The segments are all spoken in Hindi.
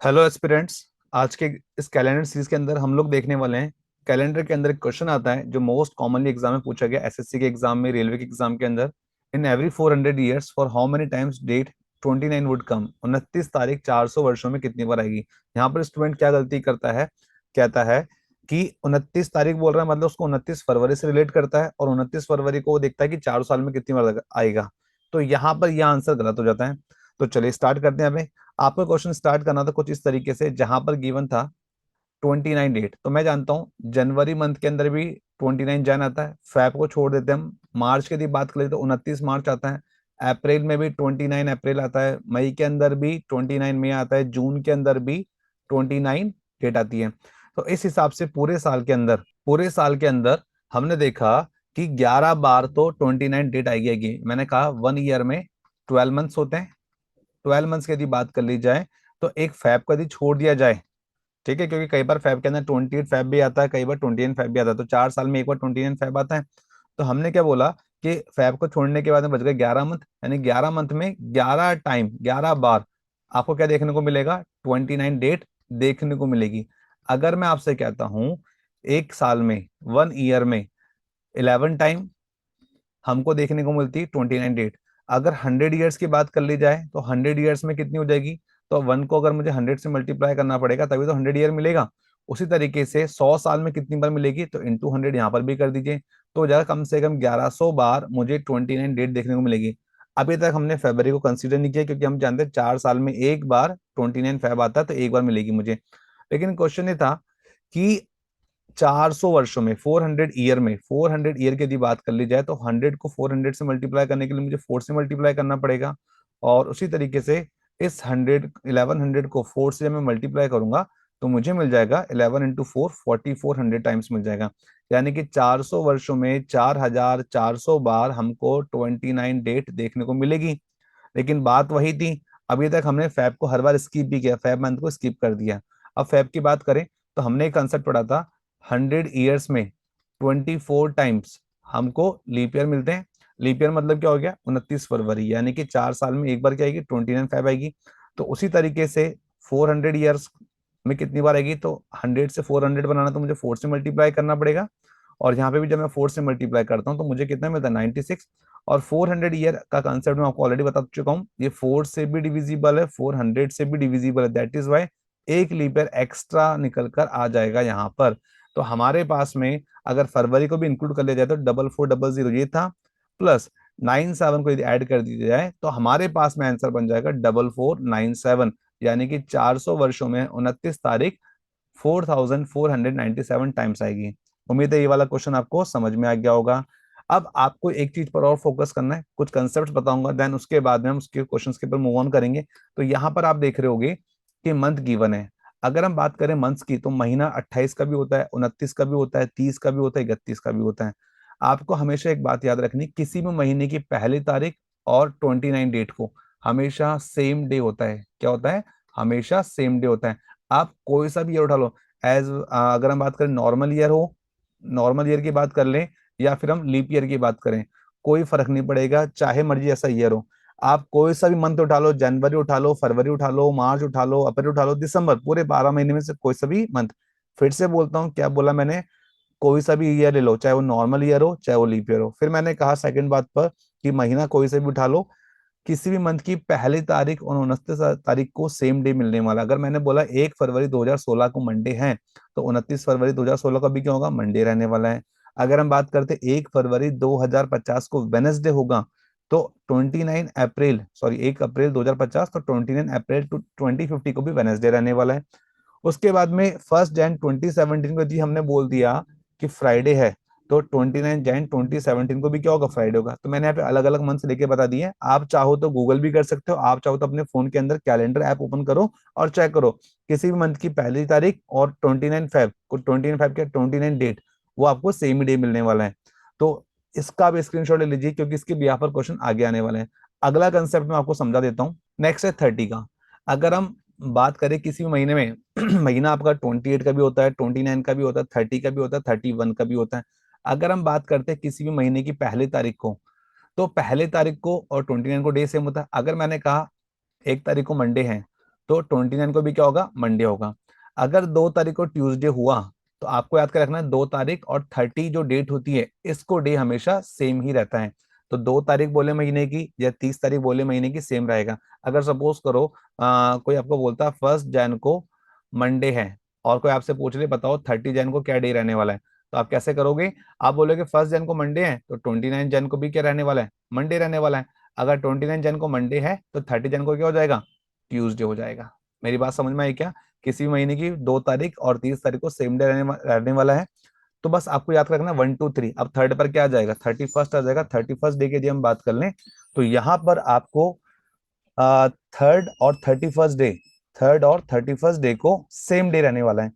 Hello aspirants. आज के इस कैलेंडर सीरीज के अंदर हम लोग देखने वाले हैं। कैलेंडर के अंदर एक क्वेश्चन आता है जो मोस्ट कॉमनली एग्जाम में पूछा गया, एसएससी के एग्जाम में, रेलवे के एग्जाम के अंदर। In every 400 years for how many times date 29 would come. 29 तारीख 400 वर्षों में कितनी बार आएगी। यहाँ पर स्टूडेंट क्या गलती करता है, कहता है कि 29 तारीख बोल रहा है, मतलब उसको 29 फरवरी से रिलेट करता है और 29 फरवरी को वो देखता है कि 4 साल में कितनी बार आएगा। तो यहाँ पर यह आंसर गलत हो जाता है। तो चलिए स्टार्ट करते हैं। आपका क्वेश्चन स्टार्ट करना था कुछ इस तरीके से, जहां पर गिवन था 29 डेट। तो मैं जानता हूँ जनवरी मंथ के अंदर भी 29 जन आता है। फैब को छोड़ देते हैं हम, मार्च की यदि बात करें तो 29 मार्च आता है। अप्रैल में भी 29 अप्रैल आता है। मई के अंदर भी 29 मई आता है। जून के अंदर भी 29 डेट आती है। तो इस हिसाब से पूरे साल के अंदर हमने देखा कि 11 बार तो 29 डेट आएगी। मैंने कहा 1 ईयर में 12 मंथ्स होते हैं। 12 मंथ्स की यदि बात कर ली जाए तो एक फैब को यदि छोड़ दिया जाए, ठीक है, क्योंकि कई बार फैब के अंदर 28 फैब भी आता है, कई बार 29 फैब भी आता है, तो 4 साल में एक बार 29 फैब आता है। तो हमने क्या बोला कि फैब को छोड़ने के बाद में बच गए 11 मंथ, यानी 11 मंथ में 11 बार आपको क्या देखने को मिलेगा, 29 डेट देखने को मिलेगी। अगर मैं आपसे कहता हूं एक साल में, 1 ईयर में 11 टाइम हमको देखने को मिलती है 29 डेट। अगर 100 ईयर्स की बात कर ली जाए तो 100 ईयर्स में कितनी हो जाएगी। तो 1 को अगर मुझे 100 से मल्टीप्लाई करना पड़ेगा तभी तो 100 ईयर मिलेगा। उसी तरीके से 100 साल में कितनी बार मिलेगी, तो इंटू 100 यहाँ पर भी कर दीजिए। तो ज्यादा कम से कम 1100 बार मुझे 29 डेट देखने को मिलेगी। अभी तक हमने फरवरी को कंसीडर नहीं किया क्योंकि हम जानते हैं 4 साल में एक बार 29 फैब आता है, तो एक बार मिलेगी मुझे। लेकिन क्वेश्चन ये था कि 400 वर्षों में, 400 ईयर की यदि बात कर ली जाए तो 100 को 400 से मल्टीप्लाई करने के लिए मुझे 4 से मल्टीप्लाई करना पड़ेगा। और उसी तरीके से इस 1100 को 4 से जब मैं मल्टीप्लाई करूंगा तो मुझे मिल जाएगा 11 इंटू 4, 4400 टाइम्स मिल जाएगा। यानी कि 400 वर्षों में 4400 बार हमको 29 डेट देखने को मिलेगी। लेकिन बात वही थी, अभी तक हमने फैब को हर बार स्किप भी किया, फैब मंथ को स्किप कर दिया। अब फैब की बात करें तो हमने एक कंसेप्ट पढ़ा था, 100 ईयर्स में 24 टाइम्स हमको लीप ईयर मिलते हैं। लीप ईयर मतलब क्या हो गया, 29 फरवरी, यानी कि 4 साल में एक बार क्या आएगी, 29 फैब आएगी। तो उसी तरीके से 400 ईयर्स में कितनी बार आएगी, तो 100 से 400 बनाना तो मुझे 4 से मल्टीप्लाई करना पड़ेगा। और यहाँ पे भी जब मैं 4 से मल्टीप्लाई करता हूँ तो मुझे कितना मिलता है, 96। और 400 ईयर का कंसेप्ट मैं आपको ऑलरेडी बता चुका हूँ, ये 4 से भी डिविजिबल है, 400 से भी डिविजिबल है। दैट इज वाई एक लीप ईयर एक्स्ट्रा निकल कर आ जाएगा यहाँ पर। तो हमारे पास में अगर फरवरी को भी इंक्लूड कर लिया जाए तो 4400 ये था, प्लस 97 को यदि ऐड कर दिया जाए तो हमारे पास में आंसर बन जाएगा 4497। यानी कि 400 वर्षों में 29 तारीख 4497 टाइम्स आएगी। उम्मीद है ये वाला क्वेश्चन आपको समझ में आ गया होगा। अब आपको एक चीज पर और फोकस करना है, कुछ कंसेप्ट बताऊंगा, देन उसके बाद में हम उसके क्वेश्चंस के ऊपर मूव ऑन करेंगे। तो यहाँ पर आप देख रहे होगे कि मंथ गिवन है। अगर हम बात करें मंथ्स की तो महीना 28 का भी होता है, 29 का भी होता है, 30 का भी होता है, 31 का भी होता है। आपको हमेशा एक बात याद रखनी, किसी भी महीने की पहली तारीख और 29 डेट को हमेशा सेम डे होता है। क्या होता है, हमेशा सेम डे होता है। आप कोई सा भी ईयर उठा लो, अगर हम बात करें नॉर्मल ईयर हो, नॉर्मल ईयर की बात कर लें, या फिर हम लीप ईयर की बात करें, कोई फर्क नहीं पड़ेगा, चाहे मर्जी ऐसा ईयर हो। आप कोई सा भी मंथ उठा लो, जनवरी उठा लो, फरवरी उठा लो, मार्च उठा लो, अप्रैल उठा लो, दिसंबर, पूरे 12 महीने में से कोई सा भी मंथ। फिर से बोलता हूँ, क्या बोला मैंने, कोई सा भी ईयर ले लो, चाहे वो नॉर्मल ईयर हो चाहे वो लीप ईयर हो। फिर मैंने कहा सेकंड बात पर कि महीना कोई से भी उठा लो, किसी भी मंथ की पहली तारीख और 29 तारीख को सेम डे मिलने वाला। अगर मैंने बोला 1 फरवरी 2016 को मंडे है, तो 29 फरवरी 2016 का भी क्या होगा, मंडे रहने वाला है। अगर हम बात करते 1 फरवरी 2050 को वेनसडे होगा, तो 1 अप्रैल 2050, तो 29 अप्रैल टू 2050 को भी वेनसडे रहने वाला है। उसके बाद में 1 जैन 2017 को यदि हमने बोल दिया कि फ्राइडे है, तो 29 जैन 2017 को भी क्या होगा, फ्राइडे होगा। तो मैंने यहाँ पे अलग अलग मंथ लेके बता दिए। आप चाहो तो गूगल भी कर सकते हो, आप चाहो तो अपने फोन के अंदर कैलेंडर ऐप ओपन करो और चेक करो किसी भी मंथ की पहली तारीख और 29 फैब को, 29 फैब के 29 डेट, वो आपको सेम ही डे मिलने वाला है। तो इसका भी स्क्रीनशॉट ले लीजिए क्योंकि इसके बिहार पर क्वेश्चन आगे आने वाले हैं। अगला कंसेप्ट मैं आपको समझा देता हूँ। नेक्स्ट है 30 का। अगर हम बात करें किसी भी महीने में महीना आपका 28 का भी होता है, 29 का भी होता है, 30 का भी होता है, 31 का भी होता है। अगर हम बात करते हैं किसी भी महीने की पहली तारीख को, तो पहले तारीख को और 29 को डे सेम होता है। अगर मैंने कहा 1 तारीख को मंडे है, तो 29 को भी क्या होगा, मंडे होगा। अगर 2 तारीख को ट्यूसडे हुआ तो आपको याद कर रखना है 2 तारीख और 30 जो डेट होती है इसको डे हमेशा सेम ही रहता है। तो 2 तारीख बोले महीने की या 30 तारीख बोले महीने की सेम रहेगा। अगर सपोज करो कोई आपको बोलता है 1 जैन को मंडे है और कोई आपसे पूछ ले बताओ 30 जैन को क्या डे रहने वाला है, तो आप कैसे करोगे? आप बोलोगे 1 जैन को मंडे है तो 29 जैन को भी क्या रहने वाला है, मंडे रहने वाला है। अगर 29 जैन को मंडे है तो 30 जैन को क्या हो जाएगा, ट्यूसडे हो जाएगा। मेरी बात समझ में आई क्या? किसी भी महीने की 2 तारीख और 30 तारीख को सेम डे रहने वाला है। तो बस आपको याद रखना 1 2 3। अब थर्ड पर क्या आ जाएगा, 31 आ जाएगा। 31 डे की यदि हम बात कर लें तो यहाँ पर आपको थर्ड और 31 डे, थर्ड और 31 डे को सेम डे रहने वाला है।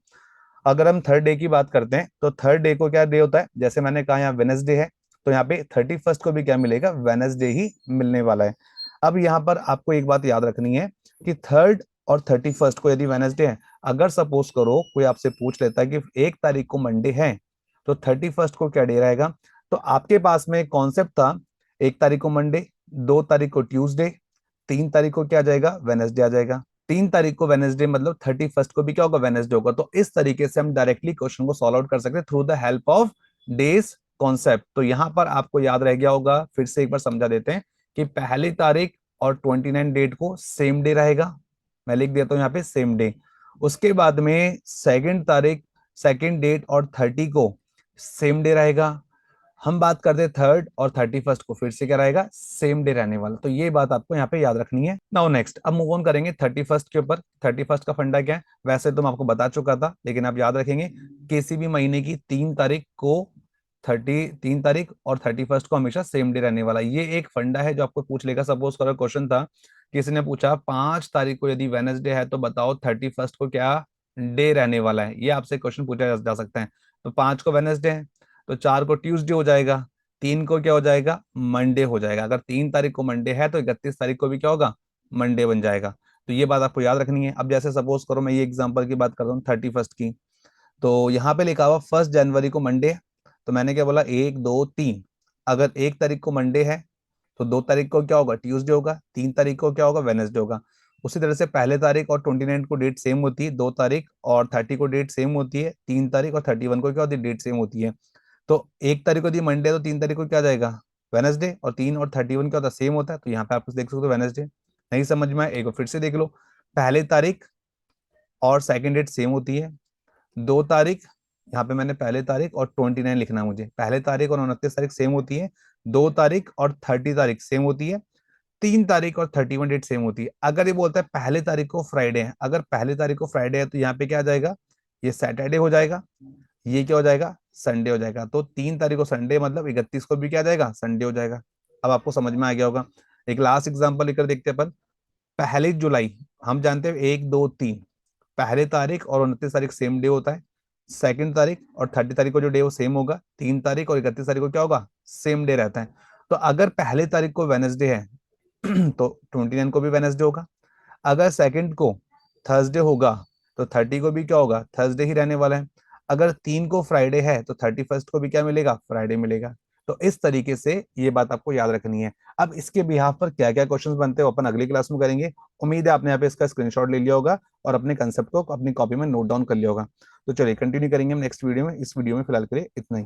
अगर हम थर्ड डे की बात करते हैं तो थर्ड डे को क्या डे होता है, जैसे मैंने कहा यहाँ वेनसडे है तो यहाँ पे 31 को भी क्या मिलेगा, वेनसडे ही मिलने वाला है। अब यहाँ पर आपको एक बात याद रखनी है कि थर्ड और 31 को यदि वेनसडे है, अगर सपोज करो कोई आपसे पूछ लेता है कि 1 तारीख को मंडे है तो 31 को क्या डे रहेगा, तो आपके पास में कॉन्सेप्ट था 1 तारीख को मंडे, 2 तारीख को ट्यूसडे, 3 तारीख को क्या आ जाएगा, वेनसडे आ जाएगा। 3 तारीख को वेनसडे मतलब 31 को भी क्या होगा, वेनसडे होगा। तो इस तरीके से हम डायरेक्टली क्वेश्चन को सॉल्व आउट कर सकते हैं through the help of days concept. तो यहां पर आपको याद रह गया होगा, फिर से एक बार समझा देते हैं कि पहली तारीख और 29 डेट को सेम डे रहेगा। मैं लिख देता हूं यहाँ पे सेम डे। उसके बाद में सेकंड तारीख, सेकंड डेट और 30 को सेम डे रहेगा। हम बात करते हैं थर्ड और 31 को, फिर से क्या रहेगा, सेम डे रहने वाला। तो ये बात आपको यहाँ पे याद रखनी है। नाउ नेक्स्ट, अब मूव ऑन करेंगे 31 के ऊपर। 31 का फंडा क्या है, वैसे तो मैं आपको बता चुका था लेकिन आप याद रखेंगे किसी भी महीने की 3 तारीख को 3 तारीख और 31 को हमेशा सेम डे रहने वाला। ये एक फंडा है जो आपको पूछ लेगा। सपोज करो क्वेश्चन था, किसी ने पूछा 5 तारीख को यदि वेनसडे है तो बताओ 31 को क्या डे रहने वाला है। ये आपसे क्वेश्चन पूछा जा सकता है। तो 5 को वेनसडे है तो 4 को ट्यूसडे हो जाएगा, 3 को क्या हो जाएगा, मंडे हो जाएगा। अगर 3 तारीख को मंडे है तो 31 तारीख को भी क्या होगा, मंडे बन जाएगा। तो ये बात आपको याद रखनी है। अब जैसे सपोज करो मैं ये एग्जांपल की बात करता हूँ 31 की, तो यहाँ पे लिखा हुआ 1 जनवरी को मंडे है तो मैंने क्या बोला, 1 2 3। अगर 1 तारीख को मंडे है तो 2 तारीख को क्या होगा, ट्यूसडे होगा। 3 तारीख को क्या होगा, वेनसडे होगा। उसी तरह से पहले तारीख और 29 को डेट सेम होती है, 2 तारीख और 30 को डेट सेम होती है, 3 तारीख और 31 को क्या होती है, डेट सेम होती है। तो 1 तारीख को दी मंडे तो 3 तारीख को क्या आ जाएगा, वेनसडे। और 3 और 31 क्या होता है, सेम होता है। तो यहाँ पे आप देख सकते हो वेनसडे। नहीं समझ में आया, एक बार फिर से देख लो। पहले तारीख और सेकंड डेट सेम होती है। 2 तारीख, यहाँ पे मैंने पहले तारीख और 29 लिखना है मुझे। पहले तारीख और 29 तारीख सेम होती है। 2 तारीख और 30 तारीख सेम होती है। 3 तारीख और 31 डेट सेम होती है। अगर ये बोलता है पहले तारीख को फ्राइडे है, अगर पहले तारीख को फ्राइडे है तो यहाँ पे क्या आ जाएगा, ये सैटरडे हो जाएगा, ये क्या हो जाएगा, संडे हो जाएगा। तो 3 तारीख को संडे मतलब 31 को भी क्या आ जाएगा, संडे हो जाएगा। अब आपको समझ में आ गया होगा। एक लास्ट एग्जांपल लेकर देखते हैं अपन। 1 जुलाई, हम जानते हैं 1 2 3, पहले तारीख और 29 तारीख सेम डे होता है। सेकंड तारीख और 30 तारीख को जो डे वो सेम होगा। 3 तारीख और 31 तारीख को क्या होगा, सेम डे रहता है। तो अगर पहले तारीख को वेनसडे है तो 29 को भी वेनसडे होगा। अगर सेकंड को थर्सडे होगा तो 30 को भी क्या होगा, थर्सडे ही रहने वाला है। अगर 3 को फ्राइडे है तो 31 को भी क्या मिलेगा, फ्राइडे मिलेगा। तो इस तरीके से ये बात आपको याद रखनी है। अब इसके बिहाफ पर क्या क्या क्वेश्चंस बनते हैं अपन अगली क्लास में करेंगे। उम्मीद है आपने यहाँ पे इसका स्क्रीनशॉट ले लिया होगा और अपने कंसेप्ट को अपनी कॉपी में नोट डाउन कर लिया होगा। तो चलिए कंटिन्यू करेंगे हम नेक्स्ट वीडियो में। इस वीडियो में फिलहाल के लिए इतना ही।